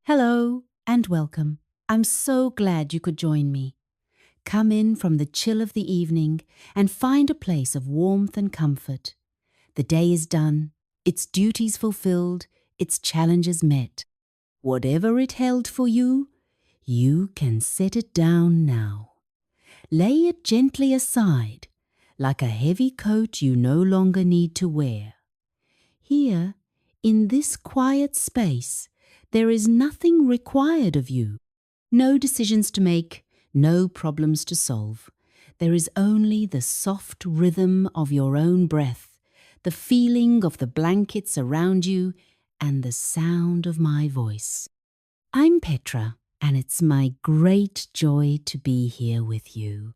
Hello and welcome. I'm so glad you could join me. Come in from the chill of the evening and find a place of warmth and comfort. The day is done, its duties fulfilled, its challenges met. Whatever it held for you, you can set it down now. Lay it gently aside, like a heavy coat you no longer need to wear. Here, in this quiet space, there is nothing required of you. No decisions to make, no problems to solve. There is only the soft rhythm of your own breath, the feeling of the blankets around you, and the sound of my voice. I'm Petra, and it's my great joy to be here with you,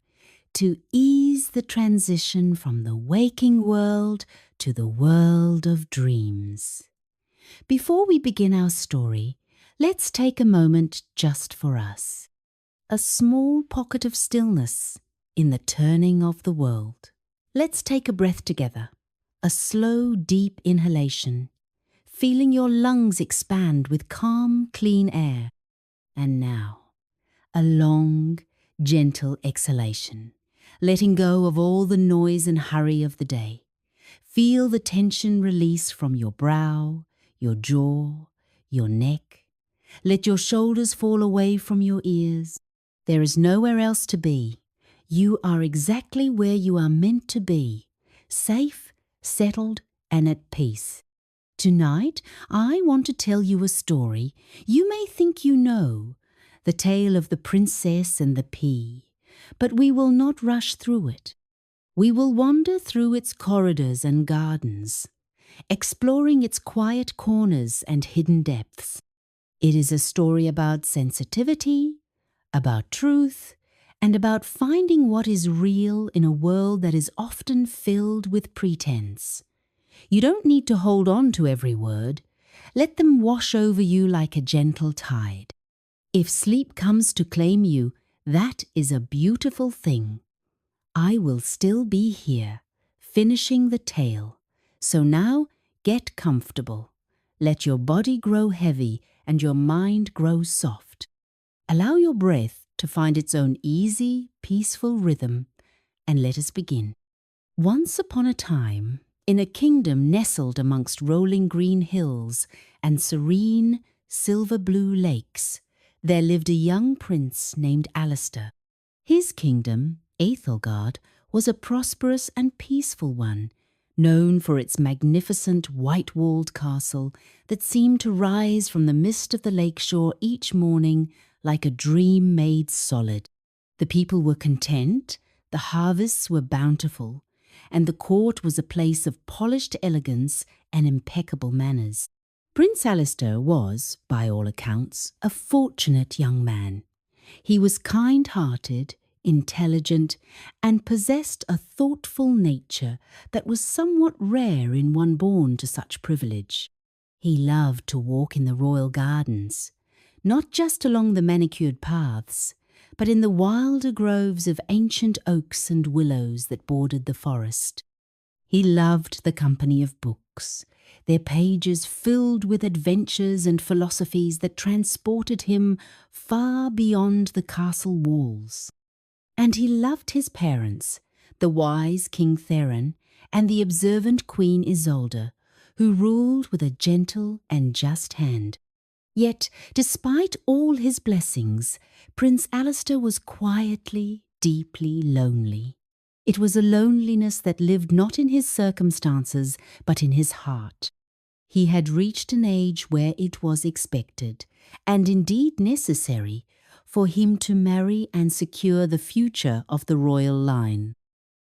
to ease the transition from the waking world to the world of dreams. Before we begin our story, let's take a moment just for us. A small pocket of stillness in the turning of the world. Let's take a breath together. A slow, deep inhalation, feeling your lungs expand with calm, clean air. And now, a long, gentle exhalation, letting go of all the noise and hurry of the day. Feel the tension release from your brow, your jaw, your neck. Let your shoulders fall away from your ears. There is nowhere else to be. You are exactly where you are meant to be, safe, settled, and at peace. Tonight, I want to tell you a story you may think you know, the tale of the princess and the pea, but we will not rush through it. We will wander through its corridors and gardens, exploring its quiet corners and hidden depths. It is a story about sensitivity, about truth, and about finding what is real in a world that is often filled with pretense. You don't need to hold on to every word. Let them wash over you like a gentle tide. If sleep comes to claim you, that is a beautiful thing. I will still be here, finishing the tale. So now, get comfortable. Let your body grow heavy and your mind grow soft. Allow your breath to find its own easy, peaceful rhythm, and let us begin. Once upon a time, in a kingdom nestled amongst rolling green hills and serene, silver-blue lakes, there lived a young prince named Alistair. His kingdom, Aethelgard, was a prosperous and peaceful one, known for its magnificent white-walled castle that seemed to rise from the mist of the lakeshore each morning like a dream made solid. The people were content, the harvests were bountiful, and the court was a place of polished elegance and impeccable manners. Prince Alistair was, by all accounts, a fortunate young man. He was kind-hearted, intelligent, and possessed a thoughtful nature that was somewhat rare in one born to such privilege. He loved to walk in the royal gardens, not just along the manicured paths, but in the wilder groves of ancient oaks and willows that bordered the forest. He loved the company of books, their pages filled with adventures and philosophies that transported him far beyond the castle walls. And he loved his parents, the wise King Theron and the observant Queen Isolde, who ruled with a gentle and just hand. Yet, despite all his blessings, Prince Alistair was quietly, deeply lonely. It was a loneliness that lived not in his circumstances, but in his heart. He had reached an age where it was expected, and indeed necessary, for him to marry and secure the future of the royal line.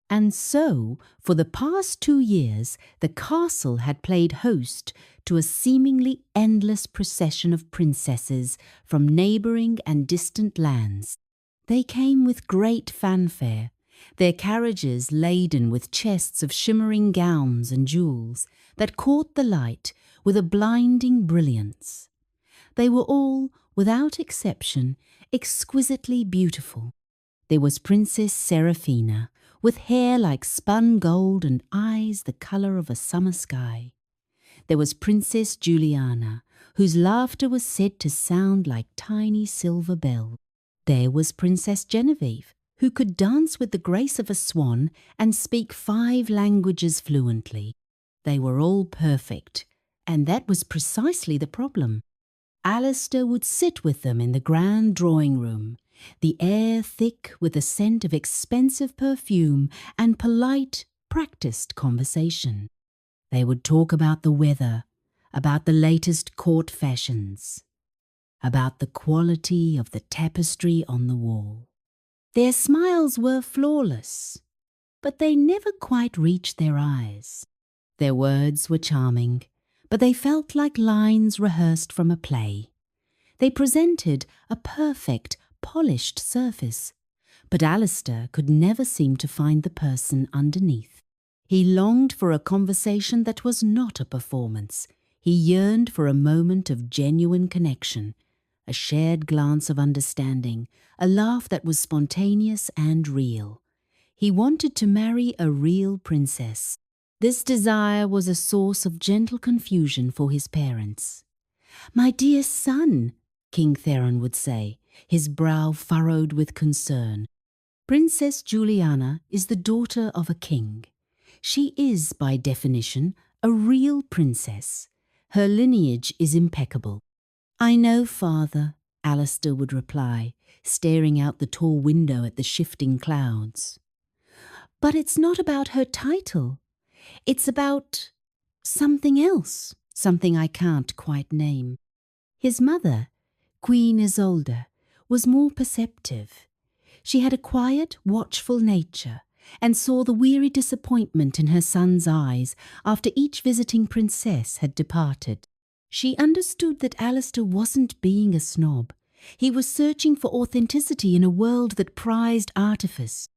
And so, for the past 2 years, the castle had played host to a seemingly endless procession of princesses from neighbouring and distant lands. They came with great fanfare, their carriages laden with chests of shimmering gowns and jewels that caught the light with a blinding brilliance. They were all, without exception, exquisitely beautiful. There was Princess Seraphina, with hair like spun gold and eyes the colour of a summer sky. There was Princess Juliana, whose laughter was said to sound like tiny silver bells. There was Princess Genevieve, who could dance with the grace of a swan and speak 5 languages fluently. They were all perfect, and that was precisely the problem. Alistair would sit with them in the grand drawing room, the air thick with the scent of expensive perfume and polite, practiced conversation. They would talk about the weather, about the latest court fashions, about the quality of the tapestry on the wall. Their smiles were flawless, but they never quite reached their eyes. Their words were charming, but they felt like lines rehearsed from a play. They presented a perfect, polished surface, but Alistair could never seem to find the person underneath. He longed for a conversation that was not a performance. He yearned for a moment of genuine connection, a shared glance of understanding, a laugh that was spontaneous and real. He wanted to marry a real princess. This desire was a source of gentle confusion for his parents. "My dear son," King Theron would say, his brow furrowed with concern, "Princess Juliana is the daughter of a king. She is, by definition, a real princess. Her lineage is impeccable." "I know, father," Alistair would reply, staring out the tall window at the shifting clouds. "But it's not about her title. It's about something else, something I can't quite name." His mother, Queen Isolde, was more perceptive. She had a quiet, watchful nature and saw the weary disappointment in her son's eyes after each visiting princess had departed. She understood that Alistair wasn't being a snob. He was searching for authenticity in a world that prized artifice.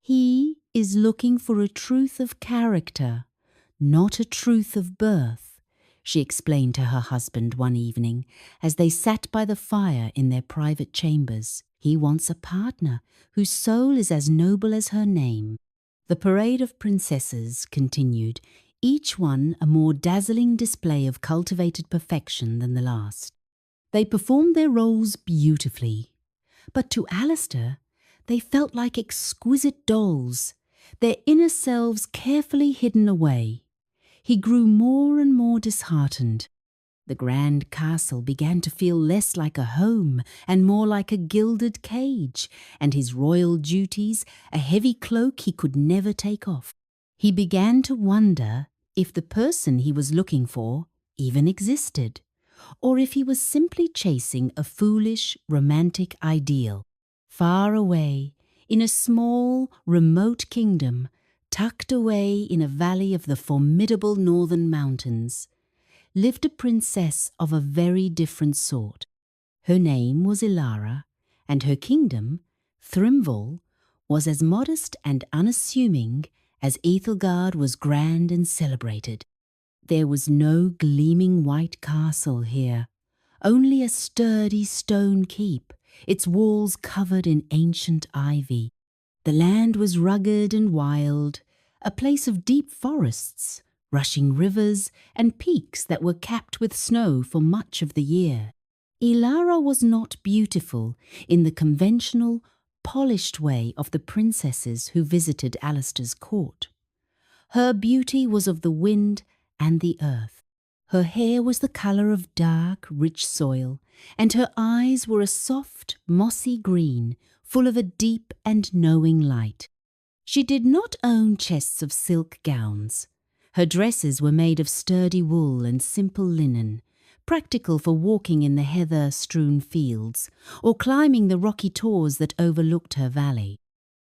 He is looking for a truth of character, not a truth of birth, she explained to her husband one evening as they sat by the fire in their private chambers. He wants a partner whose soul is as noble as her name. The parade of princesses continued, each one a more dazzling display of cultivated perfection than the last. They performed their roles beautifully, but to Alistair they felt like exquisite dolls, their inner selves carefully hidden away. He grew more and more disheartened. The grand castle began to feel less like a home and more like a gilded cage, and his royal duties a heavy cloak he could never take off. He began to wonder if the person he was looking for even existed, or if he was simply chasing a foolish, romantic ideal. Far away, in a small, remote kingdom, tucked away in a valley of the formidable northern mountains, lived a princess of a very different sort. Her name was Ilara, and her kingdom, Thrimval, was as modest and unassuming as Ethelgard was grand and celebrated. There was no gleaming white castle here, only a sturdy stone keep, its walls covered in ancient ivy. The land was rugged and wild, a place of deep forests, rushing rivers and peaks that were capped with snow for much of the year. Ilara was not beautiful in the conventional, polished way of the princesses who visited Alistair's court. Her beauty was of the wind and the earth. Her hair was the colour of dark, rich soil, and her eyes were a soft, mossy green, full of a deep and knowing light. She did not own chests of silk gowns. Her dresses were made of sturdy wool and simple linen, practical for walking in the heather-strewn fields or climbing the rocky tors that overlooked her valley.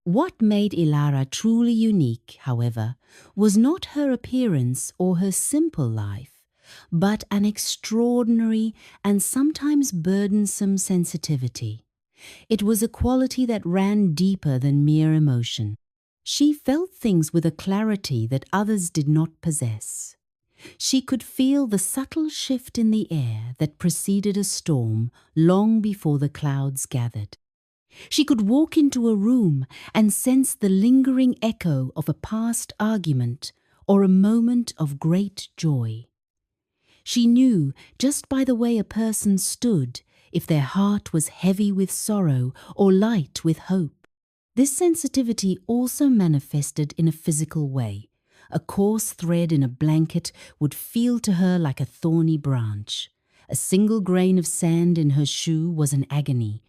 What made Ilara truly unique, however, was not her appearance or her simple life, but an extraordinary and sometimes burdensome sensitivity. It was a quality that ran deeper than mere emotion. She felt things with a clarity that others did not possess. She could feel the subtle shift in the air that preceded a storm long before the clouds gathered. She could walk into a room and sense the lingering echo of a past argument or a moment of great joy. She knew, just by the way a person stood, if their heart was heavy with sorrow or light with hope. This sensitivity also manifested in a physical way. A coarse thread in a blanket would feel to her like a thorny branch. A single grain of sand in her shoe was an agony.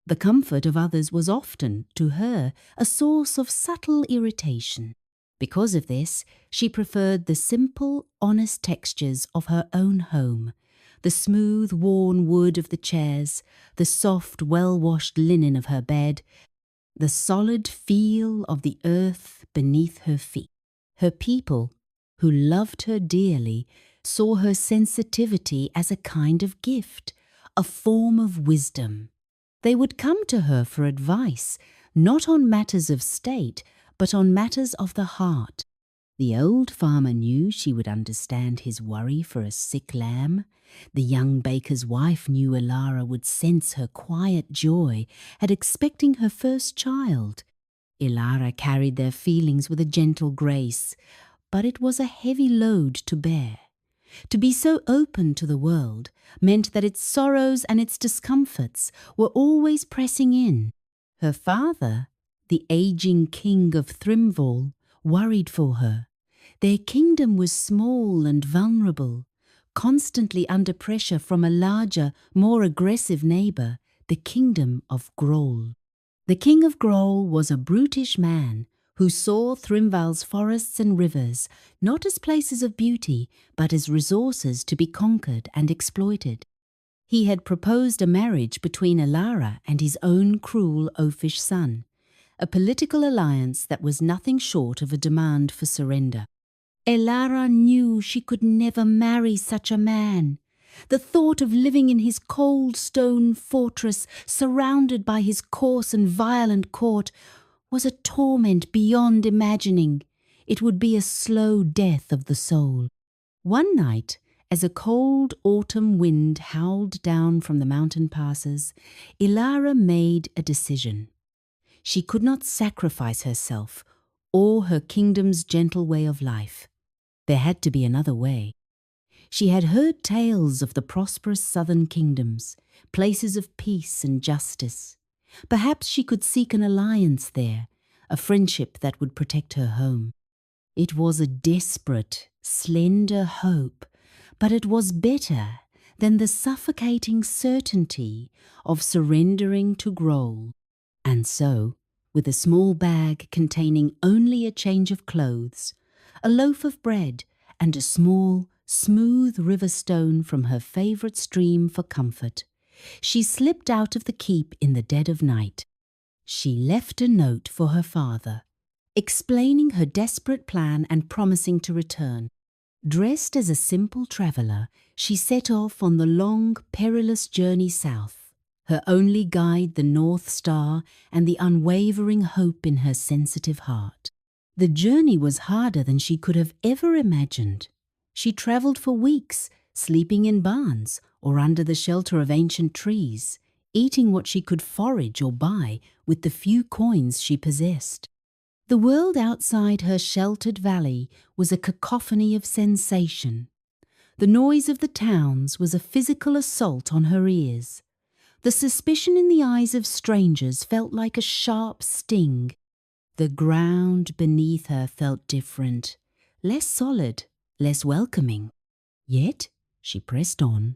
The comfort of others was often, to her, a source of subtle irritation. Because of this, she preferred the simple, honest textures of her own home, the smooth, worn wood of the chairs, the soft, well-washed linen of her bed, the solid feel of the earth beneath her feet. Her people, who loved her dearly, saw her sensitivity as a kind of gift, a form of wisdom. They would come to her for advice, not on matters of state, but on matters of the heart. The old farmer knew she would understand his worry for a sick lamb. The young baker's wife knew Ilara would sense her quiet joy at expecting her first child. Ilara carried their feelings with a gentle grace, but it was a heavy load to bear. To be so open to the world meant that its sorrows and its discomforts were always pressing in. Her father, the aging king of Thrimval, worried for her. Their kingdom was small and vulnerable, constantly under pressure from a larger, more aggressive neighbour, the kingdom of Groll. The king of Groll was a brutish man who saw Thrimval's forests and rivers not as places of beauty, but as resources to be conquered and exploited. He had proposed a marriage between Ilara and his own cruel oafish son, a political alliance that was nothing short of a demand for surrender. Ilara knew she could never marry such a man. The thought of living in his cold stone fortress, surrounded by his coarse and violent court, was a torment beyond imagining. It would be a slow death of the soul. One night, as a cold autumn wind howled down from the mountain passes, Ilara made a decision. She could not sacrifice herself or her kingdom's gentle way of life. There had to be another way. She had heard tales of the prosperous southern kingdoms, places of peace and justice. Perhaps she could seek an alliance there, a friendship that would protect her home. It was a desperate, slender hope, but it was better than the suffocating certainty of surrendering to Groll. And so, with a small bag containing only a change of clothes, a loaf of bread, and a small, smooth river stone from her favourite stream for comfort, she slipped out of the keep in the dead of night. She left a note for her father, explaining her desperate plan and promising to return. Dressed as a simple traveller, she set off on the long, perilous journey south, her only guide the North Star and the unwavering hope in her sensitive heart. The journey was harder than she could have ever imagined. She travelled for weeks, sleeping in barns or under the shelter of ancient trees, eating what she could forage or buy with the few coins she possessed. The world outside her sheltered valley was a cacophony of sensation. The noise of the towns was a physical assault on her ears. The suspicion in the eyes of strangers felt like a sharp sting. The ground beneath her felt different, less solid, less welcoming. Yet she pressed on,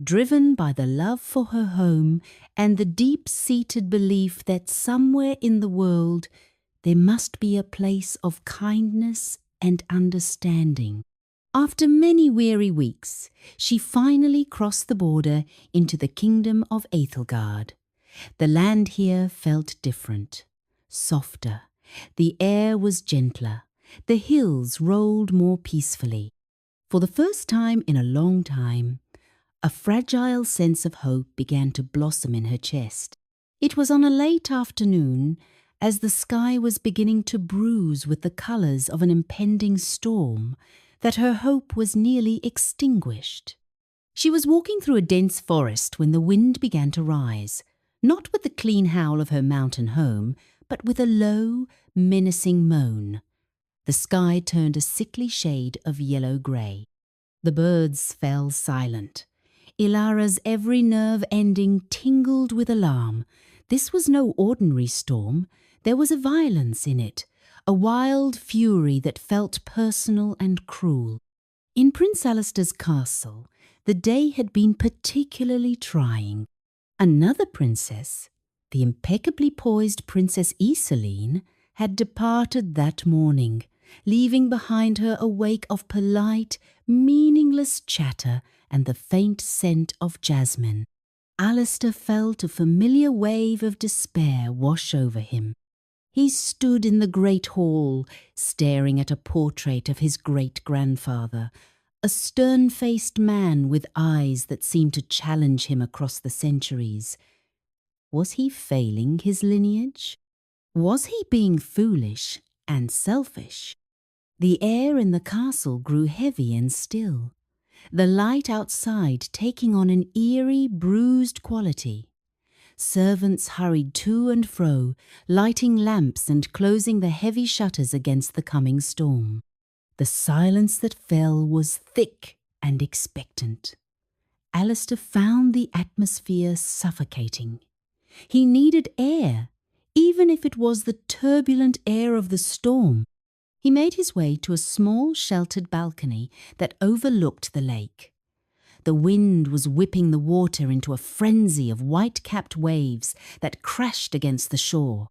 driven by the love for her home and the deep-seated belief that somewhere in the world there must be a place of kindness and understanding. After many weary weeks, she finally crossed the border into the kingdom of Aethelgard. The land here felt different, softer. The air was gentler. The hills rolled more peacefully. For the first time in a long time, a fragile sense of hope began to blossom in her chest. It was on a late afternoon, as the sky was beginning to bruise with the colours of an impending storm, that her hope was nearly extinguished. She was walking through a dense forest when the wind began to rise, not with the clean howl of her mountain home, but with a low, menacing moan. The sky turned a sickly shade of yellow-grey. The birds fell silent. Ilara's every nerve ending tingled with alarm. This was no ordinary storm. There was a violence in it, a wild fury that felt personal and cruel. In Prince Alistair's castle, the day had been particularly trying. Another princess, the impeccably poised Princess Iseline, had departed that morning, leaving behind her a wake of polite, meaningless chatter and the faint scent of jasmine. Alistair felt a familiar wave of despair wash over him. He stood in the great hall, staring at a portrait of his great-grandfather, a stern-faced man with eyes that seemed to challenge him across the centuries. Was he failing his lineage? Was he being foolish and selfish? The air in the castle grew heavy and still, the light outside taking on an eerie, bruised quality. Servants hurried to and fro, lighting lamps and closing the heavy shutters against the coming storm. The silence that fell was thick and expectant. Alistair found the atmosphere suffocating. He needed air, even if it was the turbulent air of the storm. He made his way to a small sheltered balcony that overlooked the lake. The wind was whipping the water into a frenzy of white-capped waves that crashed against the shore.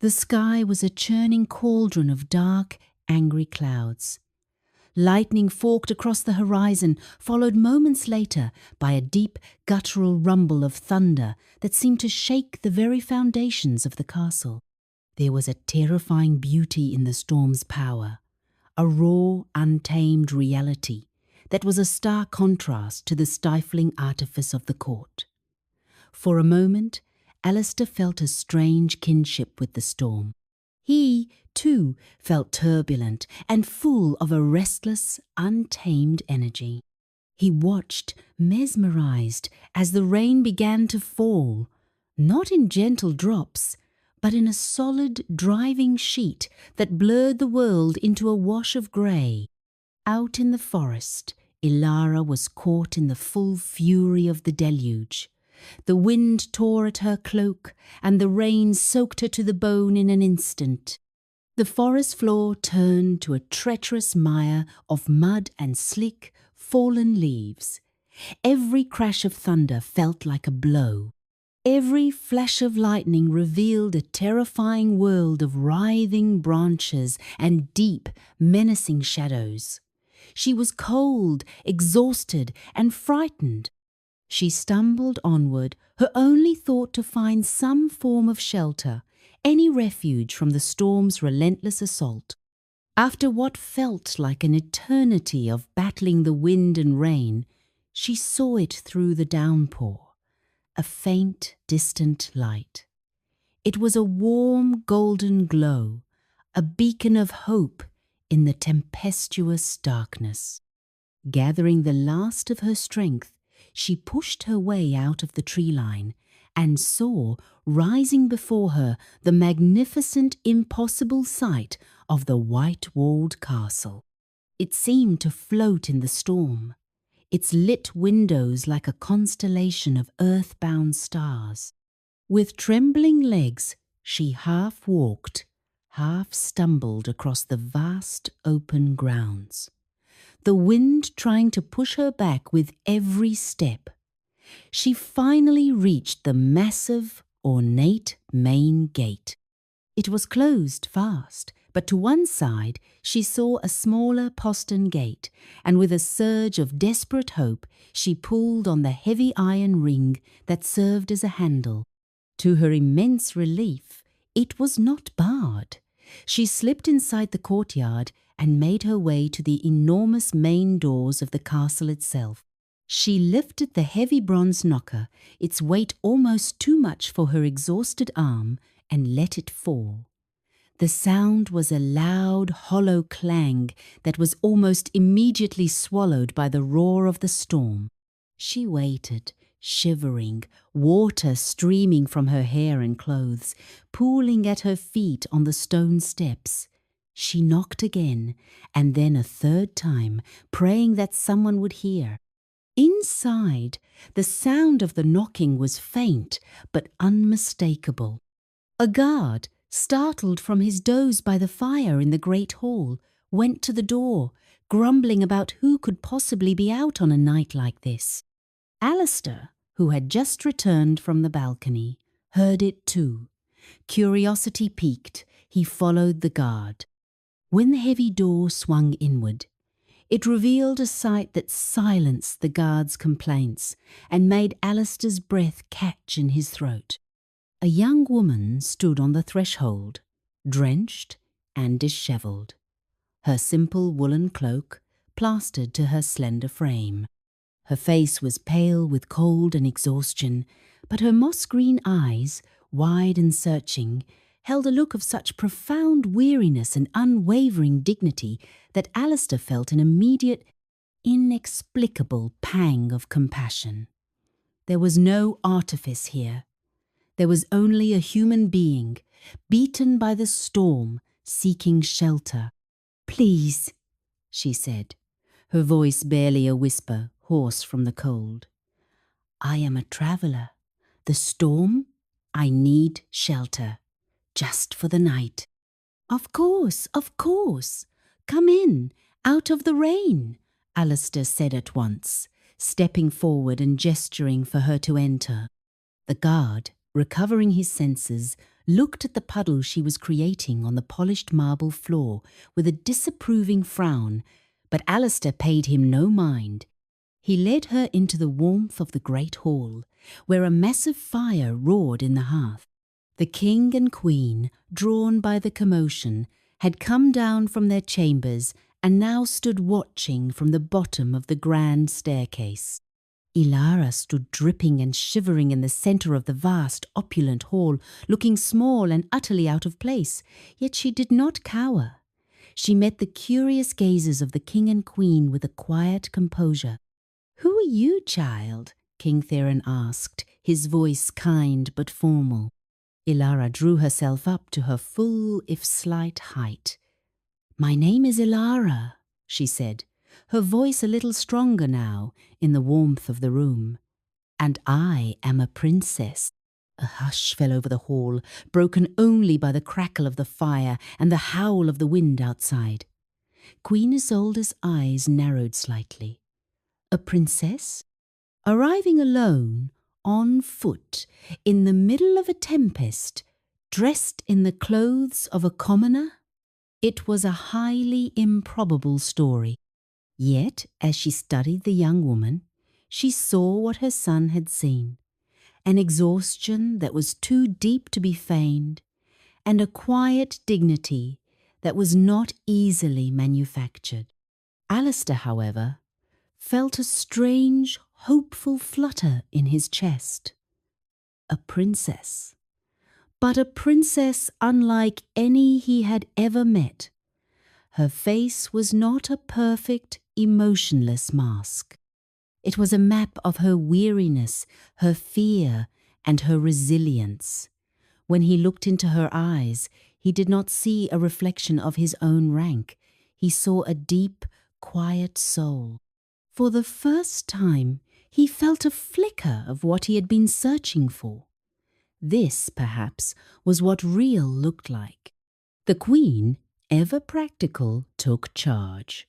The sky was a churning cauldron of dark, angry clouds. Lightning forked across the horizon, followed moments later by a deep, guttural rumble of thunder that seemed to shake the very foundations of the castle. There was a terrifying beauty in the storm's power, a raw, untamed reality that was a stark contrast to the stifling artifice of the court. For a moment, Alistair felt a strange kinship with the storm. He, too, felt turbulent and full of a restless, untamed energy. He watched, mesmerized, as the rain began to fall, not in gentle drops, but in a solid, driving sheet that blurred the world into a wash of grey. Out in the forest, Ilara was caught in the full fury of the deluge. The wind tore at her cloak, and the rain soaked her to the bone in an instant. The forest floor turned to a treacherous mire of mud and slick, fallen leaves. Every crash of thunder felt like a blow. Every flash of lightning revealed a terrifying world of writhing branches and deep, menacing shadows. She was cold, exhausted, and frightened. She stumbled onward, her only thought to find some form of shelter, any refuge from the storm's relentless assault. After what felt like an eternity of battling the wind and rain, she saw it through the downpour, a faint, distant light. It was a warm, golden glow, a beacon of hope in the tempestuous darkness. Gathering the last of her strength, she pushed her way out of the tree line and saw, rising before her, the magnificent, impossible sight of the white-walled castle. It seemed to float in the storm, its lit windows like a constellation of earth-bound stars. With trembling legs, she half walked, half stumbled across the vast open grounds, the wind trying to push her back with every step. She finally reached the massive, ornate main gate. It was closed fast, but to one side she saw a smaller postern gate, and with a surge of desperate hope she pulled on the heavy iron ring that served as a handle. To her immense relief, it was not barred. She slipped inside the courtyard and made her way to the enormous main doors of the castle itself. She lifted the heavy bronze knocker, its weight almost too much for her exhausted arm, and let it fall. The sound was a loud, hollow clang that was almost immediately swallowed by the roar of the storm. She waited, shivering, water streaming from her hair and clothes, pooling at her feet on the stone steps. She knocked again, and then a third time, praying that someone would hear. Inside, the sound of the knocking was faint but unmistakable. A guard, startled from his doze by the fire in the great hall, went to the door, grumbling about who could possibly be out on a night like this. Alistair, who had just returned from the balcony, heard it too. Curiosity piqued, he followed the guard. When the heavy door swung inward, it revealed a sight that silenced the guard's complaints and made Alistair's breath catch in his throat. A young woman stood on the threshold, drenched and dishevelled, her simple woolen cloak plastered to her slender frame. Her face was pale with cold and exhaustion, but her moss-green eyes, wide and searching, held a look of such profound weariness and unwavering dignity that Alistair felt an immediate, inexplicable pang of compassion. There was no artifice here. There was only a human being, beaten by the storm, seeking shelter. "Please," she said, her voice barely a whisper, hoarse from the cold. "I am a traveller. The storm? I need shelter. Just for the night." Of course. Come in, out of the rain," Alistair said at once, stepping forward and gesturing for her to enter. The guard, recovering his senses, looked at the puddle she was creating on the polished marble floor with a disapproving frown, but Alistair paid him no mind. He led her into the warmth of the great hall, where a massive fire roared in the hearth. The king and queen, drawn by the commotion, had come down from their chambers and now stood watching from the bottom of the grand staircase. Ilara stood dripping and shivering in the centre of the vast, opulent hall, looking small and utterly out of place, yet she did not cower. She met the curious gazes of the king and queen with a quiet composure. "Who are you, child?" King Theron asked, his voice kind but formal. Ilara drew herself up to her full, if slight, height. "My name is Ilara," she said, her voice a little stronger now in the warmth of the room. "And I am a princess." A hush fell over the hall, broken only by the crackle of the fire and the howl of the wind outside. Queen Isolde's eyes narrowed slightly. "A princess? Arriving alone, on foot, in the middle of a tempest, dressed in the clothes of a commoner?" It was a highly improbable story. Yet, as she studied the young woman, she saw what her son had seen, an exhaustion that was too deep to be feigned, and a quiet dignity that was not easily manufactured. Alistair, however, felt a strange, hopeful flutter in his chest. A princess, but a princess unlike any he had ever met. Her face was not a perfect, emotionless mask. It was a map of her weariness, her fear, and her resilience. When he looked into her eyes, he did not see a reflection of his own rank. He saw a deep, quiet soul. For the first time, he felt a flicker of what he had been searching for. This, perhaps, was what real looked like. The queen, ever practical, took charge.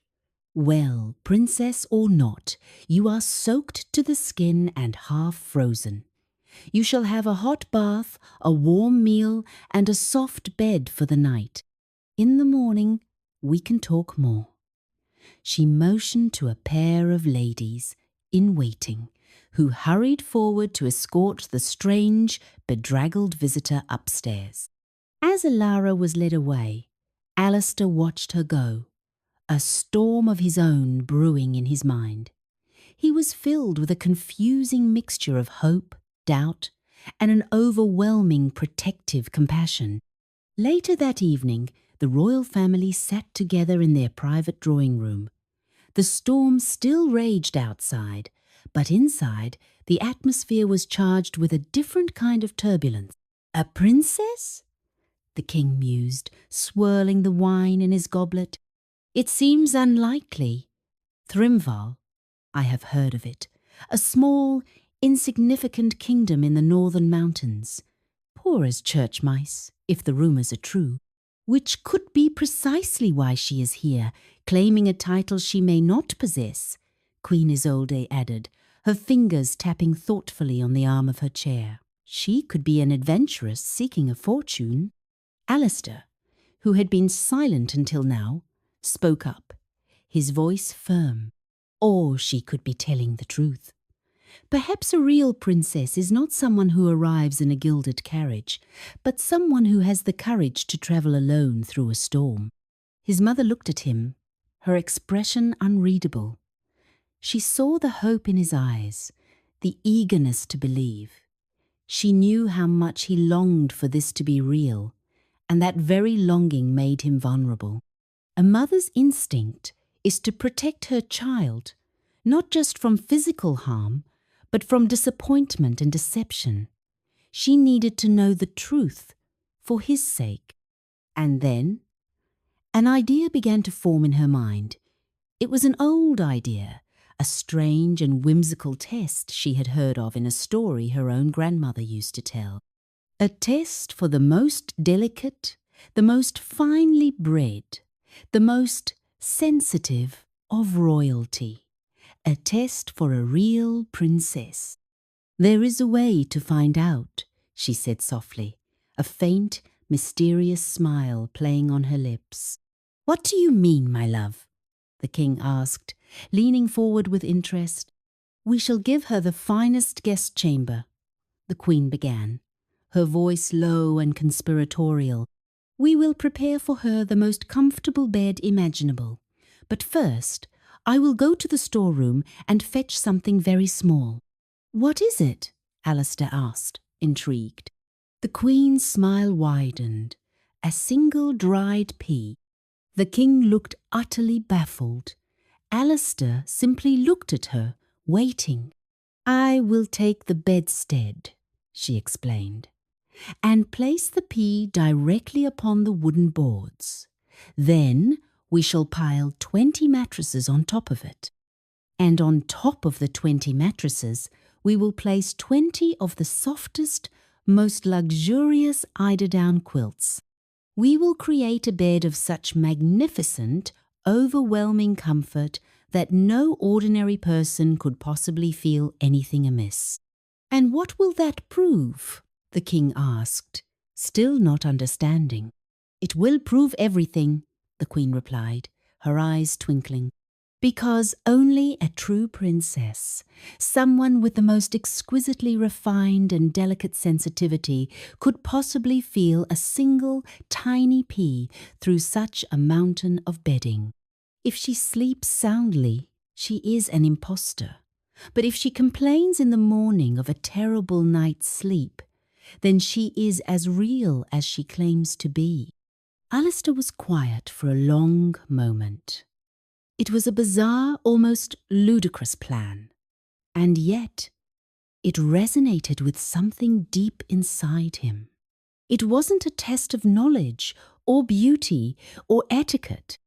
"Well, princess or not, you are soaked to the skin and half frozen. You shall have a hot bath, a warm meal, and a soft bed for the night. In the morning, we can talk more." She motioned to a pair of ladies in waiting, who hurried forward to escort the strange, bedraggled visitor upstairs. As Ilara was led away, Alistair watched her go, a storm of his own brewing in his mind. He was filled with a confusing mixture of hope, doubt, and an overwhelming protective compassion. Later that evening, the royal family sat together in their private drawing room. The storm still raged outside, but inside, the atmosphere was charged with a different kind of turbulence. "A princess?" the king mused, swirling the wine in his goblet. It seems unlikely. Thrimval, I have heard of it, a small, insignificant kingdom in the northern mountains, poor as church mice, if the rumours are true, which could be precisely why she is here, claiming a title she may not possess, Queen Isolde added, her fingers tapping thoughtfully on the arm of her chair. She could be an adventuress seeking a fortune. Alistair, who had been silent until now, spoke up, his voice firm. Or she could be telling the truth. Perhaps a real princess is not someone who arrives in a gilded carriage, but someone who has the courage to travel alone through a storm. His mother looked at him, her expression unreadable. She saw the hope in his eyes, the eagerness to believe. She knew how much he longed for this to be real, and that very longing made him vulnerable. A mother's instinct is to protect her child, not just from physical harm, but from disappointment and deception. She needed to know the truth for his sake. And then, an idea began to form in her mind. It was an old idea, a strange and whimsical test she had heard of in a story her own grandmother used to tell. A test for the most delicate, the most finely bred, the most sensitive of royalty. A test for a real princess. There is a way to find out, she said softly, a faint, mysterious smile playing on her lips. What do you mean, my love? The king asked, leaning forward with interest. We shall give her the finest guest chamber, the queen began, her voice low and conspiratorial. We will prepare for her the most comfortable bed imaginable. But first, I will go to the storeroom and fetch something very small. What is it? Alistair asked, intrigued. The queen's smile widened. A single dried pea. The king looked utterly baffled. Alistair simply looked at her, waiting. I will take the bedstead, she explained, and place the pea directly upon the wooden boards. Then we shall pile 20 mattresses on top of it. And on top of the 20 mattresses, we will place 20 of the softest, most luxurious eiderdown quilts. We will create a bed of such magnificent, overwhelming comfort that no ordinary person could possibly feel anything amiss. And what will that prove? The king asked, still not understanding. It will prove everything, the queen replied, her eyes twinkling. Because only a true princess, someone with the most exquisitely refined and delicate sensitivity, could possibly feel a single tiny pea through such a mountain of bedding. If she sleeps soundly, she is an impostor. But if she complains in the morning of a terrible night's sleep, then she is as real as she claims to be. Alistair was quiet for a long moment. It was a bizarre, almost ludicrous plan, and yet it resonated with something deep inside him. It wasn't a test of knowledge or beauty or etiquette.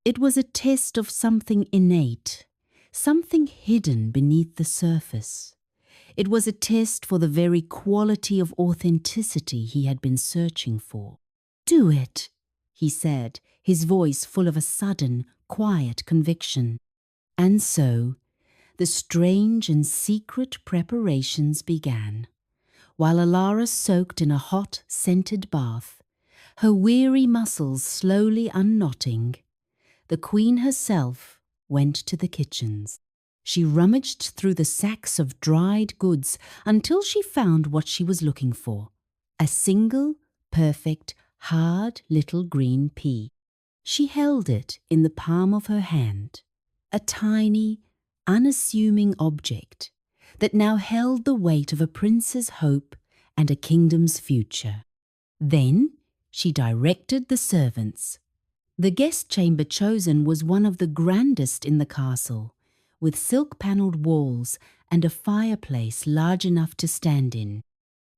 It was a test of something innate, something hidden beneath the surface. It was a test for the very quality of authenticity he had been searching for. Do it, he said, his voice full of a sudden, quiet conviction. And so, the strange and secret preparations began. While Alara soaked in a hot, scented bath, her weary muscles slowly unknotting, the queen herself went to the kitchens. She rummaged through the sacks of dried goods until she found what she was looking for, a single, perfect, hard little green pea. She held it in the palm of her hand, a tiny, unassuming object that now held the weight of a prince's hope and a kingdom's future. Then she directed the servants. The guest chamber chosen was one of the grandest in the castle, with silk-panelled walls and a fireplace large enough to stand in.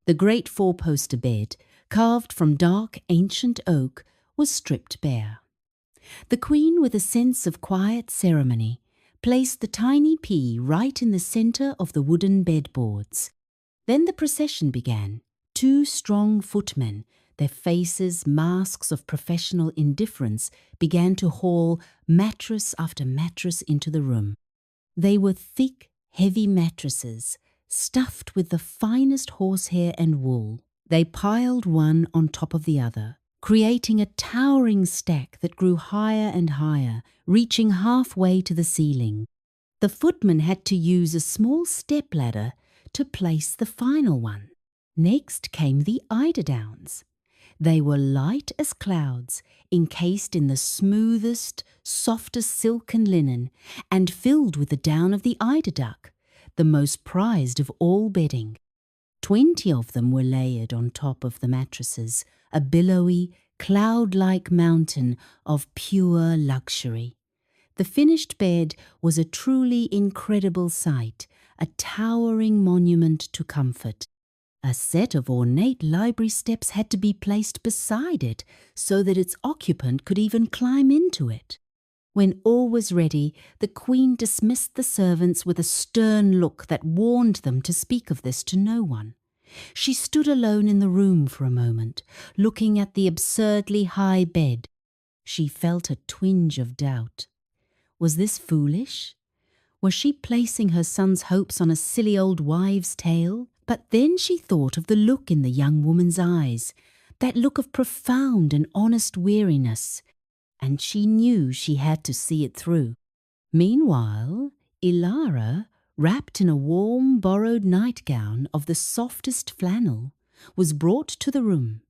The great four-poster bed, carved from dark ancient oak, was stripped bare. The Queen, with a sense of quiet ceremony, placed the tiny pea right in the centre of the wooden bedboards. Then the procession began. 2 strong footmen, their faces masks of professional indifference, began to haul mattress after mattress into the room. They were thick, heavy mattresses, stuffed with the finest horsehair and wool. They piled one on top of the other, creating a towering stack that grew higher and higher, reaching halfway to the ceiling. The footman had to use a small stepladder to place the final one. Next came the eiderdowns. They were light as clouds, encased in the smoothest, softest silk and linen, and filled with the down of the eiderduck, the most prized of all bedding. 20 of them were layered on top of the mattresses, a billowy, cloud-like mountain of pure luxury. The finished bed was a truly incredible sight, a towering monument to comfort. A set of ornate library steps had to be placed beside it so that its occupant could even climb into it. When all was ready, the Queen dismissed the servants with a stern look that warned them to speak of this to no one. She stood alone in the room for a moment, looking at the absurdly high bed. She felt a twinge of doubt. Was this foolish? Was she placing her son's hopes on a silly old wives' tale? But then she thought of the look in the young woman's eyes, that look of profound and honest weariness, and she knew she had to see it through. Meanwhile, Ilara, wrapped in a warm borrowed nightgown of the softest flannel, was brought to the room.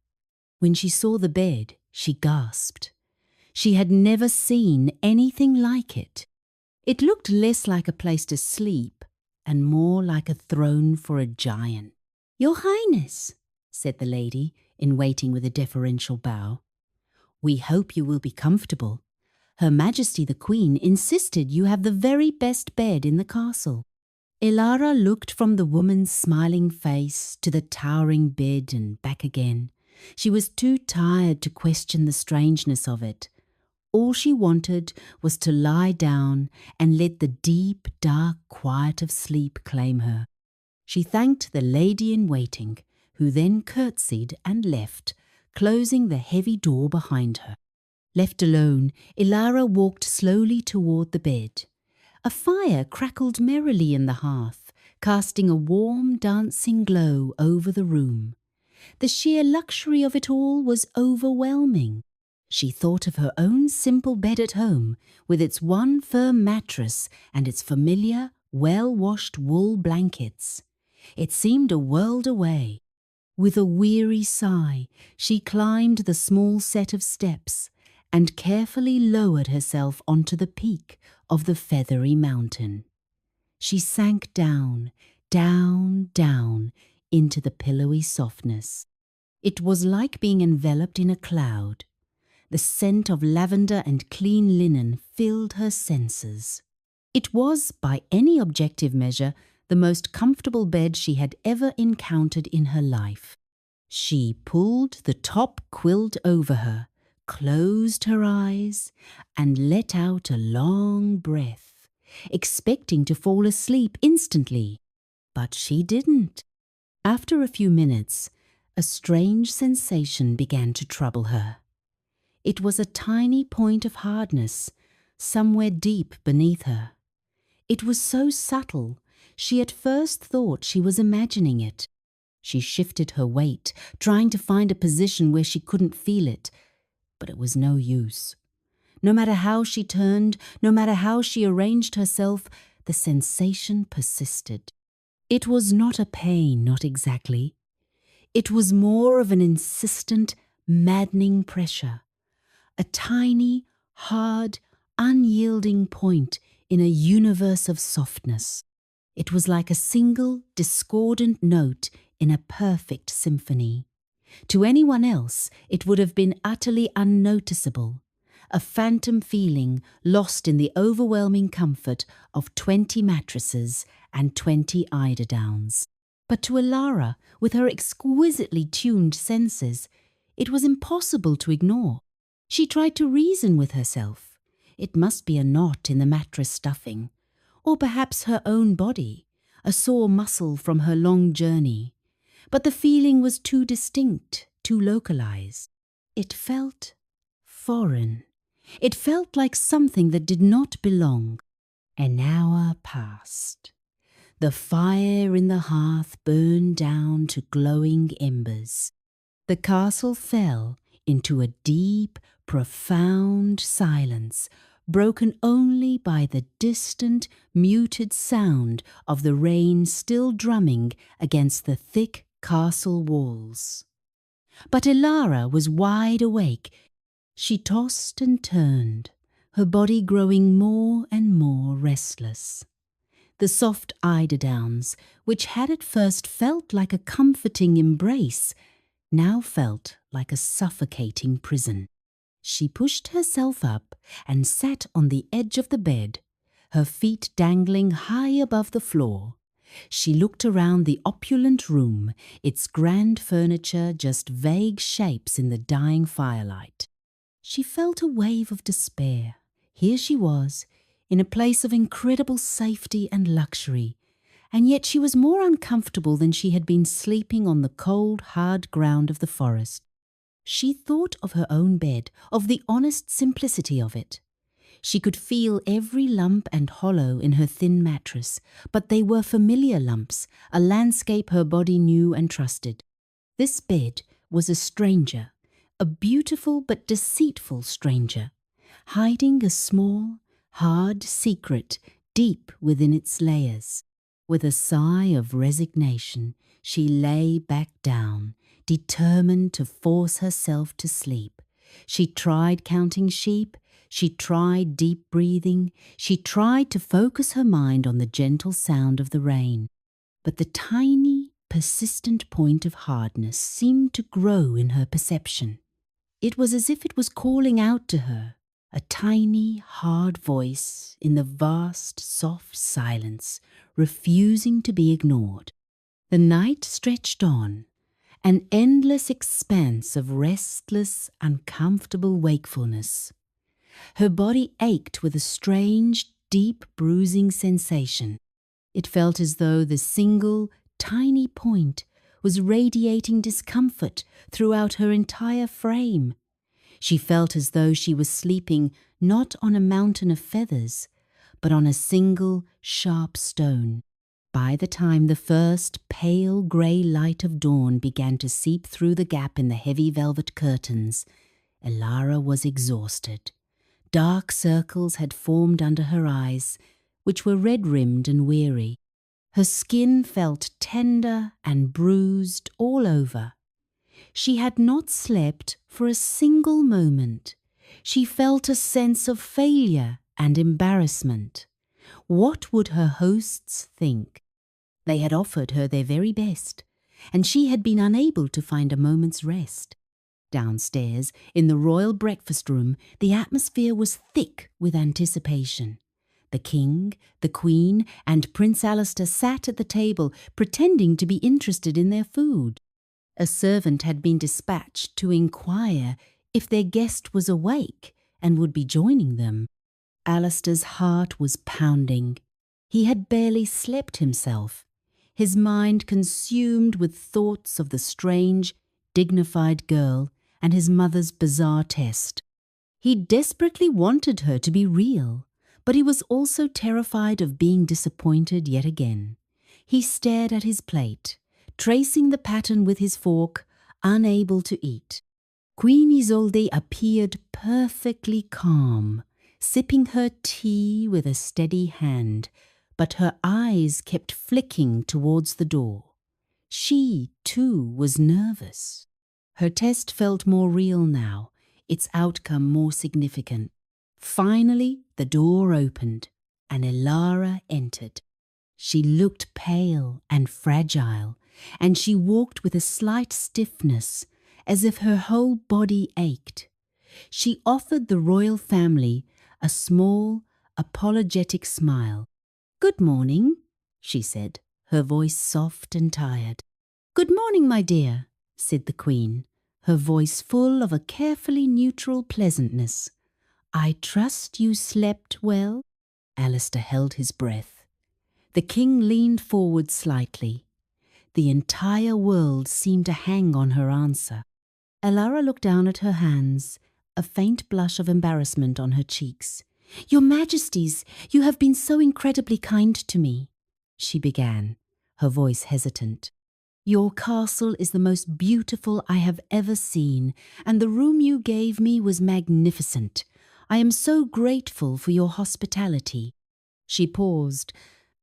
When she saw the bed, she gasped. She had never seen anything like it. It looked less like a place to sleep and more like a throne for a giant. "Your Highness," said the lady, in waiting with a deferential bow, "we hope you will be comfortable. Her Majesty the Queen insisted you have the very best bed in the castle." Ilara looked from the woman's smiling face to the towering bed and back again. She was too tired to question the strangeness of it. All she wanted was to lie down and let the deep, dark quiet of sleep claim her. She thanked the lady-in-waiting, who then curtsied and left, closing the heavy door behind her. Left alone, Ilara walked slowly toward the bed. A fire crackled merrily in the hearth, casting a warm, dancing glow over the room. The sheer luxury of it all was overwhelming. She thought of her own simple bed at home, with its one firm mattress and its familiar, well-washed wool blankets. It seemed a world away. With a weary sigh, she climbed the small set of steps and carefully lowered herself onto the peak of the feathery mountain. She sank down, down, down into the pillowy softness. It was like being enveloped in a cloud. The scent of lavender and clean linen filled her senses. It was, by any objective measure, the most comfortable bed she had ever encountered in her life. She pulled the top quilt over her, closed her eyes, and let out a long breath, expecting to fall asleep instantly. But she didn't. After a few minutes, a strange sensation began to trouble her. It was a tiny point of hardness, somewhere deep beneath her. It was so subtle, she at first thought she was imagining it. She shifted her weight, trying to find a position where she couldn't feel it, but it was no use. No matter how she turned, no matter how she arranged herself, the sensation persisted. It was not a pain, not exactly. It was more of an insistent, maddening pressure. A tiny, hard, unyielding point in a universe of softness. It was like a single, discordant note in a perfect symphony. To anyone else, it would have been utterly unnoticeable, a phantom feeling lost in the overwhelming comfort of 20 mattresses and 20 eiderdowns. But to Elara, with her exquisitely tuned senses, it was impossible to ignore. She tried to reason with herself. It must be a knot in the mattress stuffing, or perhaps her own body, a sore muscle from her long journey. But the feeling was too distinct, too localized. It felt foreign. It felt like something that did not belong. An hour passed. The fire in the hearth burned down to glowing embers. The castle fell into a deep, profound silence, broken only by the distant, muted sound of the rain still drumming against the thick castle walls. But Elara was wide awake. She tossed and turned, her body growing more and more restless. The soft eiderdowns, which had at first felt like a comforting embrace, now felt like a suffocating prison. She pushed herself up and sat on the edge of the bed, her feet dangling high above the floor. She looked around the opulent room, its grand furniture just vague shapes in the dying firelight. She felt a wave of despair. Here she was, in a place of incredible safety and luxury, and yet she was more uncomfortable than she had been sleeping on the cold, hard ground of the forest. She thought of her own bed, of the honest simplicity of it. She could feel every lump and hollow in her thin mattress, but they were familiar lumps, a landscape her body knew and trusted. This bed was a stranger, a beautiful but deceitful stranger, hiding a small, hard secret deep within its layers. With a sigh of resignation, she lay back down, determined to force herself to sleep. She tried counting sheep, she tried deep breathing, she tried to focus her mind on the gentle sound of the rain. But the tiny, persistent point of hardness seemed to grow in her perception. It was as if it was calling out to her, a tiny, hard voice in the vast, soft silence, refusing to be ignored. The night stretched on, an endless expanse of restless, uncomfortable wakefulness. Her body ached with a strange, deep bruising sensation. It felt as though the single, tiny point was radiating discomfort throughout her entire frame. She felt as though she was sleeping not on a mountain of feathers, but on a single, sharp stone. By the time the first pale grey light of dawn began to seep through the gap in the heavy velvet curtains, Elara was exhausted. Dark circles had formed under her eyes, which were red-rimmed and weary. Her skin felt tender and bruised all over. She had not slept for a single moment. She felt a sense of failure and embarrassment. What would her hosts think? They had offered her their very best, and she had been unable to find a moment's rest. Downstairs, in the royal breakfast room, the atmosphere was thick with anticipation. The king, the queen, and Prince Alistair sat at the table, pretending to be interested in their food. A servant had been dispatched to inquire if their guest was awake and would be joining them. Alistair's heart was pounding. He had barely slept himself, his mind consumed with thoughts of the strange, dignified girl and his mother's bizarre test. He desperately wanted her to be real, but he was also terrified of being disappointed yet again. He stared at his plate, tracing the pattern with his fork, unable to eat. Queen Isolde appeared perfectly calm, sipping her tea with a steady hand, but her eyes kept flicking towards the door. She, too, was nervous. Her test felt more real now, its outcome more significant. Finally, the door opened, and Elara entered. She looked pale and fragile, and she walked with a slight stiffness, as if her whole body ached. She offered the royal family a small, apologetic smile. "Good morning," she said. her voice soft and tired. "Good morning, my dear," said the Queen, her voice full of a carefully neutral pleasantness. "I trust you slept well?" Alistair held his breath. The King leaned forward slightly. The entire world seemed to hang on her answer. Alara looked down at her hands, a faint blush of embarrassment on her cheeks. "Your Majesties, you have been so incredibly kind to me," she began, her voice hesitant. "Your castle is the most beautiful I have ever seen, and the room you gave me was magnificent. I am so grateful for your hospitality." She paused,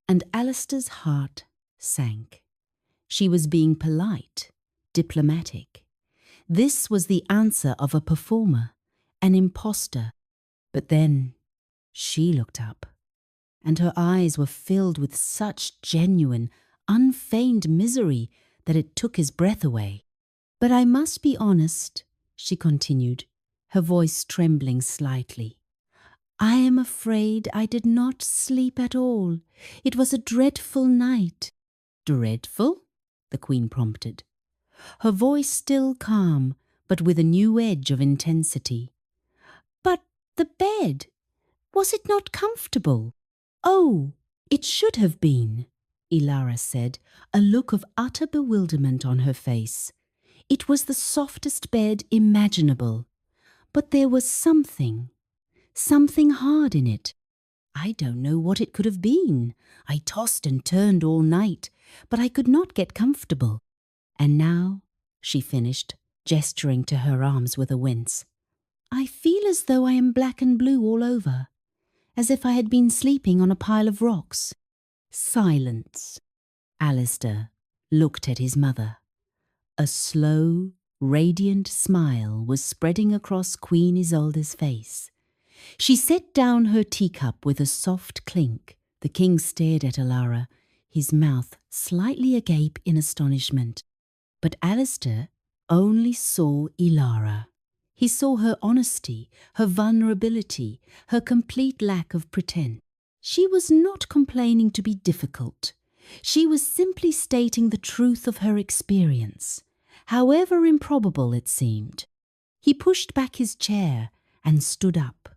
and Alistair's heart sank. She was being polite, diplomatic. This was the answer of a performer, an imposter. But then she looked up, and her eyes were filled with such genuine, unfeigned misery that it took his breath away. "But I must be honest," she continued, her voice trembling slightly. "I am afraid I did not sleep at all. It was a dreadful night." "Dreadful?" the Queen prompted, her voice still calm, but with a new edge of intensity. "But the bed, was it not comfortable?" "Oh, it should have been," Ilara said, a look of utter bewilderment on her face. "It was the softest bed imaginable. But there was something hard in it. I don't know what it could have been. I tossed and turned all night, but I could not get comfortable. And now," she finished, gesturing to her arms with a wince, "I feel as though I am black and blue all over, as if I had been sleeping on a pile of rocks." Silence. Alistair looked at his mother. A slow, radiant smile was spreading across Queen Isolde's face. She set down her teacup with a soft clink. The King stared at Alara, his mouth slightly agape in astonishment. But Alistair only saw Ilara. He saw her honesty, her vulnerability, her complete lack of pretense. She was not complaining to be difficult. She was simply stating the truth of her experience, however improbable it seemed. He pushed back his chair and stood up.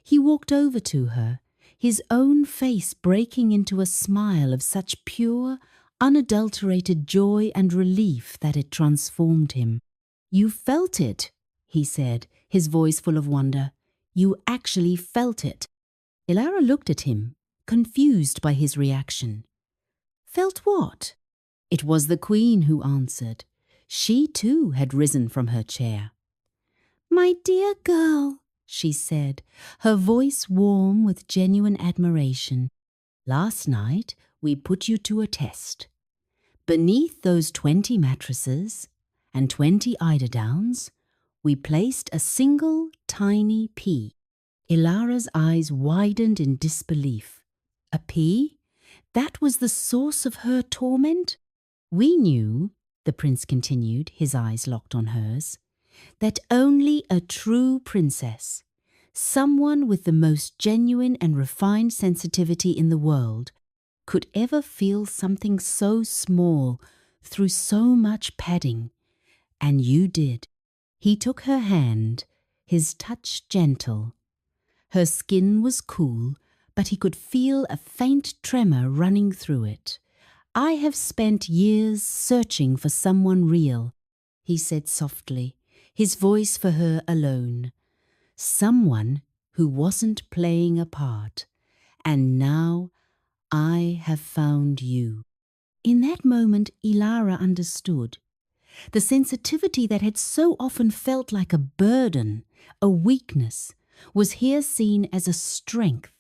He walked over to her, his own face breaking into a smile of such pure, unadulterated joy and relief that it transformed him. "You felt it," he said, his voice full of wonder. "You actually felt it." Ilara looked at him, confused by his reaction. "Felt what?" It was the Queen who answered. She too had risen from her chair. "My dear girl," she said, her voice warm with genuine admiration. "Last night we put you to a test. Beneath those 20 mattresses and 20 eiderdowns, we placed a single tiny pea." Ilara's eyes widened in disbelief. A pea? That was the source of her torment? "We knew," the prince continued, his eyes locked on hers, "that only a true princess, someone with the most genuine and refined sensitivity in the world, could ever feel something so small through so much padding. And you did." He took her hand, his touch gentle. Her skin was cool, but he could feel a faint tremor running through it. "I have spent years searching for someone real," he said softly, his voice for her alone. "Someone who wasn't playing a part. And now I have found you." In that moment, Ilara understood. The sensitivity that had so often felt like a burden, a weakness, was here seen as a strength,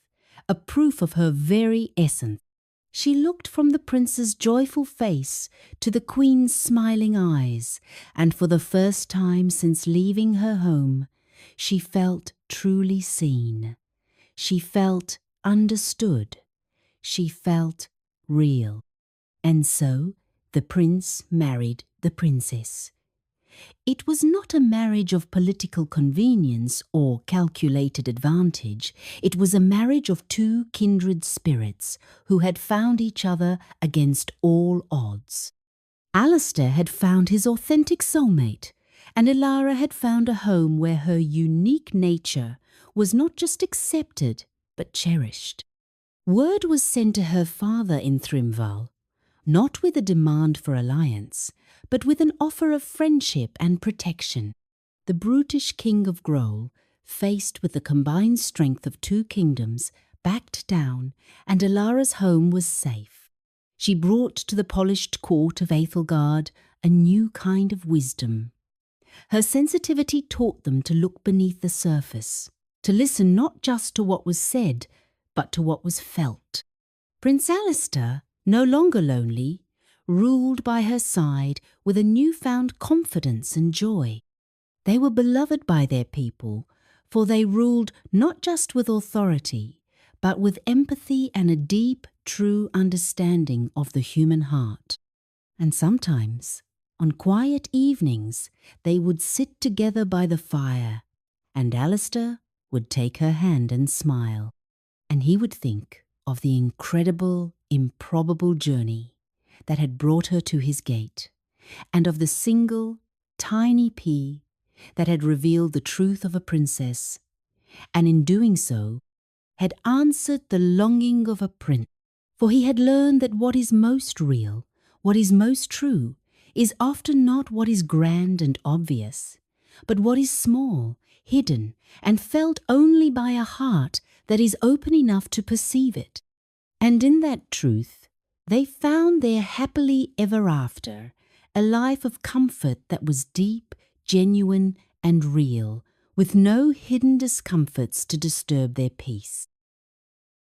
a proof of her very essence. She looked from the prince's joyful face to the Queen's smiling eyes, and for the first time since leaving her home, she felt truly seen. She felt understood. She felt real. And so the prince married the princess. It was not a marriage of political convenience or calculated advantage. It was a marriage of two kindred spirits who had found each other against all odds. Alistair had found his authentic soulmate, and Elara had found a home where her unique nature was not just accepted, but cherished. Word was sent to her father in Thrimval, not with a demand for alliance, but with an offer of friendship and protection. The brutish king of Grohl, faced with the combined strength of two kingdoms, backed down, and Elara's home was safe. She brought to the polished court of Aethelgard a new kind of wisdom. Her sensitivity taught them to look beneath the surface, to listen not just to what was said, but to what was felt. Prince Alistair, no longer lonely, ruled by her side with a newfound confidence and joy. They were beloved by their people, for they ruled not just with authority, but with empathy and a deep, true understanding of the human heart. And sometimes, on quiet evenings, they would sit together by the fire, and Alistair would take her hand and smile, and he would think of the incredible, improbable journey that had brought her to his gate, and of the single, tiny pea that had revealed the truth of a princess, and in doing so, had answered the longing of a prince. For he had learned that what is most real, what is most true, is often not what is grand and obvious, but what is small, hidden, and felt only by a heart that is open enough to perceive it. And in that truth, they found their happily ever after, a life of comfort that was deep, genuine, and real, with no hidden discomforts to disturb their peace.